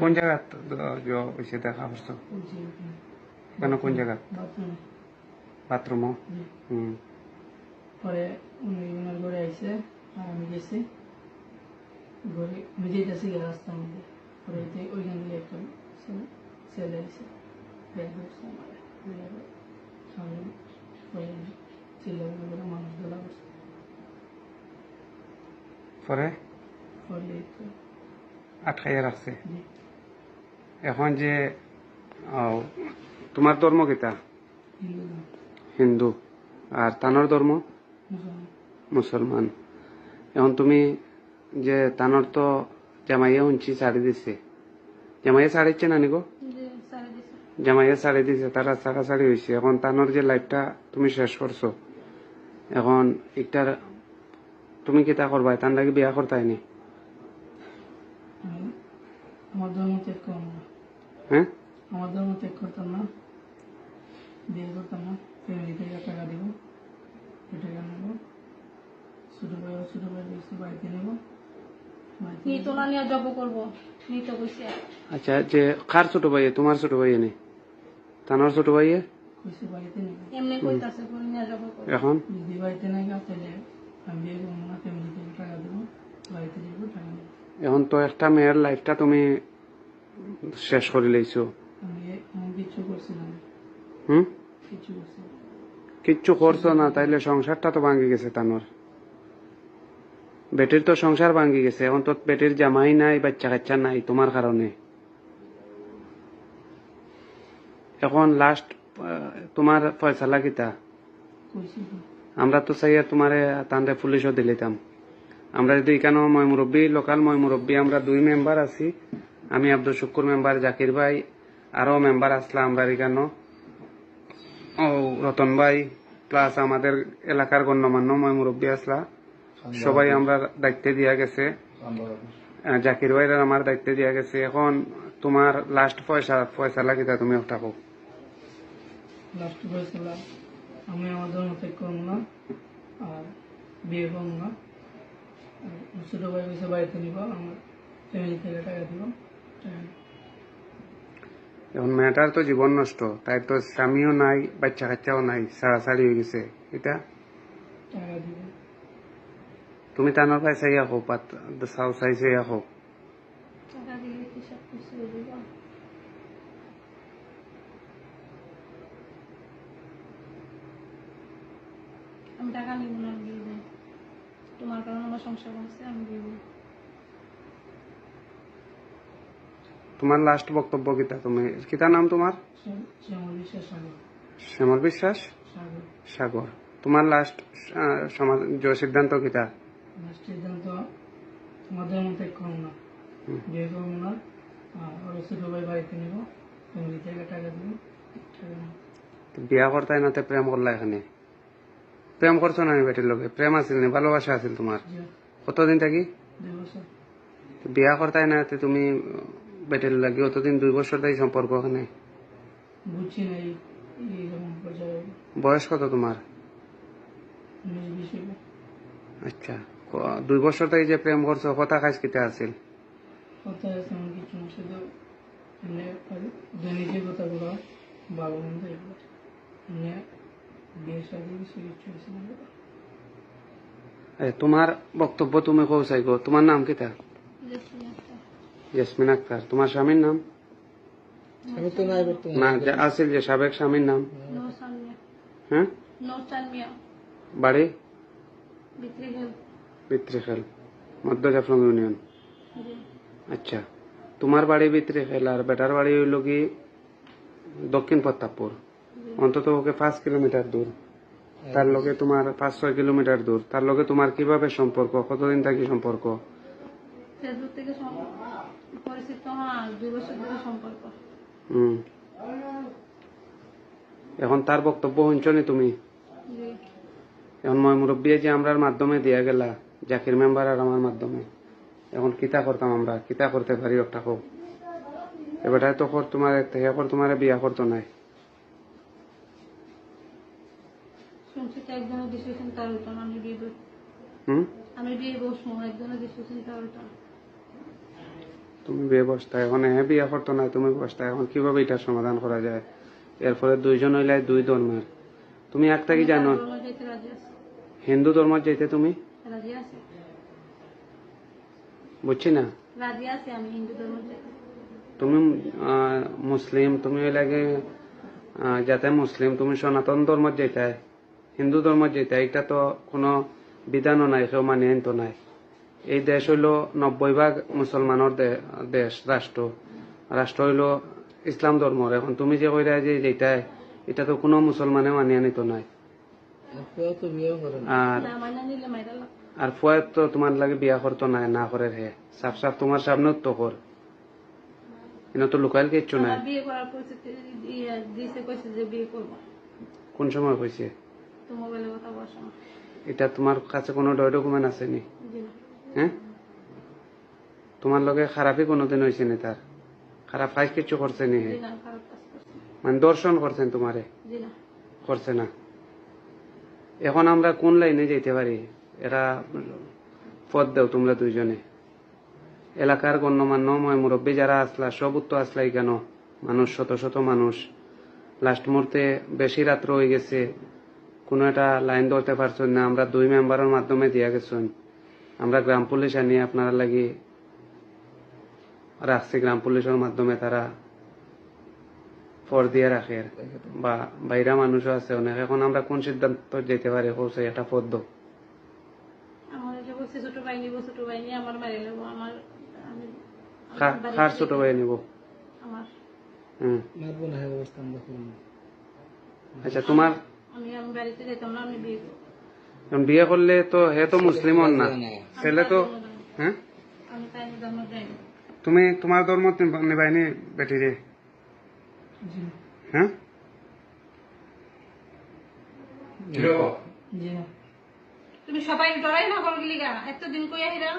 কোন জায়গা হয়েছে দেখা করছো? কেন কোন জায়গা? বাথরুমও? পরে উনি ওনার ঘরে আইসে আর আমি গেছি ঘরে, আমি যেতেছি রাস্তার মধ্যে, পরে ওইখান থেকে একটা ছেলে আইসে ব্যাগ ধরছে আমার সামনে চিল্লাগুলো করে মানুষ ধরা করছে। পরে পরে আটকাইয়া রাখছে। এখন যে তোমার ধর্ম কিতা? হিন্দু হিন্দু। আর তানোর ধর্ম মুসলমান। মুসলমান। এখন তুমি যে তানোর তো জামাইয়া শুনছি শাড়ি দিছে, জামাইয়া শাড়িচ্ছে না নিগো? জামাইয়া শাড়ি দিছে, তারা ছাড়াছাড়ি হয়েছে। এখন তানোর যে লাইফটা তুমি শেষ করছো, এখন একটার তুমি কিতা করবা? তার লাগে বিয়া করতাইনি? আমার ধর্ম ত্যাগ করবো না। হ্যাঁ, আমার ধর্ম ত্যাগ করতাম না, বিয়ে করতাম না। ফ্যামিলি থেকে টাকা দিব, এই টাকা নেবো, ছোট ভাই দিয়েছি বাড়িতে নেবো, তোলা নিয়ে জব করবো নিতে কইছে। আচ্ছা, যে কার ছোট ভাই? তোমার ছোট ভাই নেই? তানোর ছোট ভাই কইছে বাড়িতে নেবো। এমনি কইতাছে কোন নিয়ে জব করবো। এখন যদি বাড়িতে নাই গা তাহলে আমি বিয়ে করবো না, ফ্যামিলি থেকে টাকা দেবো, বাড়িতে যাবো, টাকা নেবো। এখন তো একটা মেয়ের লাইফটা তুমি শেষ করে লইছো। আমি কিচ্ছু করছিলাম না, হুম, কিচ্ছু করছি না। কিচ্ছু করছো না, তাইলে সংসারটা তো ভাঙ্গি গেছে তানোর। বেটির তো সংসার ভাঙ্গি গেছে। এখন তো বেটির জামাই নাই, বাচ্চা কাচ্চা নাই তোমার কারণে। এখন লাস্ট তোমার ফয়সালা কিতা? কইছি তো। আমরা তো চাই তোমারে তানরে পুলিশও দিলিতাম। আমরা যদি এখানে ময় মুরব্বী, লোকাল ময় মুরব্বী, আমরা 2 মেম্বার আছি। আমি আব্দুল শুকুর মেম্বার, জাকির ভাই আরো মেম্বার আসলা আমরা এখানে, ও রতন ভাই প্লাস আমাদের এলাকার গণ্যমান্য ময় মুরব্বী আসলা, সবাই আমরা দায়িত্বে দিয়া গেছে। জাকির ভাইরা আমার দায়িত্বে দিয়া গেছে। এখন তোমার লাস্ট ফয়সালা কিতা তুমি একটা হোক? লাস্ট ফয়সালা, আমি আমার ধর্ম ত্যাগ করবো না আর বিয়ে করবো না। আর ছোট ভাই বসে বাড়িতে নিব, আমার ফ্যামিলি থেকে টাকা দিব, টাকা নেব। এখন মেয়েটার তো জীবন নষ্ট, তাই তো স্বামীও নাই, বাচ্চা কাচ্চাও নাই, ছাড়াছাড়ি হয়ে গেছে। এটা টাকা দিব। তুমি তানোর ভাই চাইয়া হোক, চাও চাই চাইয়া হোক। টাকা দিয়ে কি সব কিছু দিব? আমি টাকা নিব না, দিয়ে দেব। তোমার কারণে আমার সংসার হচ্ছে, আমি দিব। তোমার লাস্ট বক্তব্য কিতা? তুমি কিতা নাম তোমার? শ্যামল বিশ্বাস সাগর। শ্যামল বিশ্বাস সাগর। সাগর। তোমার লাস্ট সিদ্ধান্ত কিতা? লাস্ট সিদ্ধান্ত, আমার ধর্ম ত্যাগ করবো না, বিয়ে করবো না, আর ছোট ভাই বাড়িতে নিব, ফ্যামিলি থেকে টাকা দিব, টাকা নেব। বিয়া করতাই নাতে প্রেম করলা? এখানে প্রেম করছো না? বেটির লোকে প্রেম আছিল নি? ভালোবাসা আছিল তোমার? কতদিন থাকি? 2 বছর। বিয়া করতাই না তুমি বেটির লাগে অতদিন? 2 বছর তাই সম্পর্ক এখানে? বুঝছি না এইরকম পর্যায়ে। বয়স কত তোমার? 19-20 হইবে। আচ্ছা, 2 বছর তাই যে প্রেম করছো, কথা কাজ কিতা আছিল? কথা আছে এমন কিছু না, শুধু নিজের কথাগুলো ভালো মন্দ এগুলো নিয়ে বিয়ে শাদী কিছু কিছু হয়েছে না। তোমার বক্তব্য তুমি কৌ চাইব? তোমার নাম কিতা? জেসমিন আক্তার। তোমার স্বামীর নাম? না, আছিল যে সাবেক স্বামীর নাম? হ্যাঁ, বাড়ি বিত্রিখেল, মধ্য জাফলং ইউনিয়ন। আচ্ছা, তোমার বাড়ি বিত্রিখেল আর বেটার বাড়ি হইল কি দক্ষিণ প্রতাপপুর, অন্তত ওকে 5 কিলোমিটার দূর। তার লগে তোমার 5-6 কিলোমিটার দূর। তার লগে তোমার কিভাবে সম্পর্ক? কতদিন থাকি সম্পর্ক? ফেসবুক থেকে পরিচিত, 2 বছর ধরে সম্পর্ক। এখন তার বক্তব্য শুনছনি তুমি? এখন ময় মুরব্বী যে আমরার মাধ্যমে দিয়া গেলা, জাকির মেম্বার আর আমার মাধ্যমে, এখন কিতা করতাম আমরা? কিতা করতে পারি একটা হোক? এবারটাই তো তোমার বিয়া করতো নাই। শুনছি তো একজনের ডিসিশন তার হইতো না, আমি বিয়ে বসবো, একজনের ডিসিশন তার হইতো না। তুমি বিয়ে বসতা এখন হ্যাঁ বিয়ে করতো না তুমি বসতা এখন কিভাবে এটার সমাধান করা যায়? এরপরে দুইজন হইলে দুই ধর্মের। তুমি একটা কি জানো, ধর্ম যেতে রাজি আছে, হিন্দু ধর্ম যেতে তুমি রাজি আছে, বুঝছি না। রাজি আছে আমি হিন্দু ধর্ম যেতে। তুমি মুসলিম, তুমি লাগে যাতে মুসলিম, তুমি সনাতন ধর্ম যেতে, হিন্দু ধর্ম যেতে, এটা তো কোনো বিধানও নাই, কেউ মানিয়ে আনতো নাই। এই দেশ হইল 90% মুসলমানের দেশ, রাষ্ট্র হইল ইসলাম ধর্মর। এখন তুমি যে কইরা যে যেটাই, এটা তো কোনো মুসলমানে মানিয়ে নিত নাই। আর না মাইনা নিলে মাইরা লাগ। আর ফুয়ার তো তোমার লাগে বিয়া করতো নাই, না করে হে সাফ সাফ তোমার সামনে তো কর, এনে তো লুকাইল কিচ্ছু নাই। আমার বিয়ে করার পরিস্থিতি দিয়েছে, কইছে যে বিয়ে করবো। কোন সময় কইছে? তো মোবাইলে কথা বসা না। এটা তোমার কাছে কোনো ডকুমেন্ট আছে নি? জি না, হ্যাঁ, তোমার লগে খারাপই কোনোদিন হয়েছে নি? তার খারাপ ফাইজ কিছু করছে নি? জি না, খারাপ কাজ করছে। মানে দর্শন করছেন তোমারে? জি না, করছে না। এখন আমরা কোন লাইনে যেতে পারি? এরা পথ দেও তোমরা দুইজনে। এলাকার গণ্যমান্য মুরব্বী যারা আসলা, সব উত্তর আসলাই কেন? মানুষ, শত শত মানুষ, লাস্ট মুহূর্তে বেশি রাত্র হয়ে গেছে, কোনো একটা লাইন ধরতে পারছেন না। আমরা 2 মেম্বারের মাধ্যমে দিয়া গেছেন, আমরা গ্রাম পুলিশ আনি আপনারা লাগি রাখছি, গ্রাম পুলিশের মাধ্যমে তারা ফর দিয়ে রাখে, বা বাইরা মানুষও আছে অনেক। এখন আমরা কোন সিদ্ধান্ত যেতে পারি? কৌশে একটা পথ দাও। আমার এটা বলছে ছোট ভাই নিবো, ছোট ভাই নিয়ে আমার মারি লাগবো। আমার আমি কার ছোট ভাই নিব? আমার হম, আচ্ছা তোমার আমি বাড়িতে যেতাম না, আমি বিয়ে করবো। এখন বিয়ে করলে তো হে তো মুসলিম না, ছেলে তো। হ্যাঁ, আমি তাই ধর্ম যাই না। তুমি তোমার ধর্ম নিবাইনি বেটি রে? জি না, হ্যাঁ, জি না। তুমি সবাই ডরাই না করলি গা, এতদিন কই আহিরা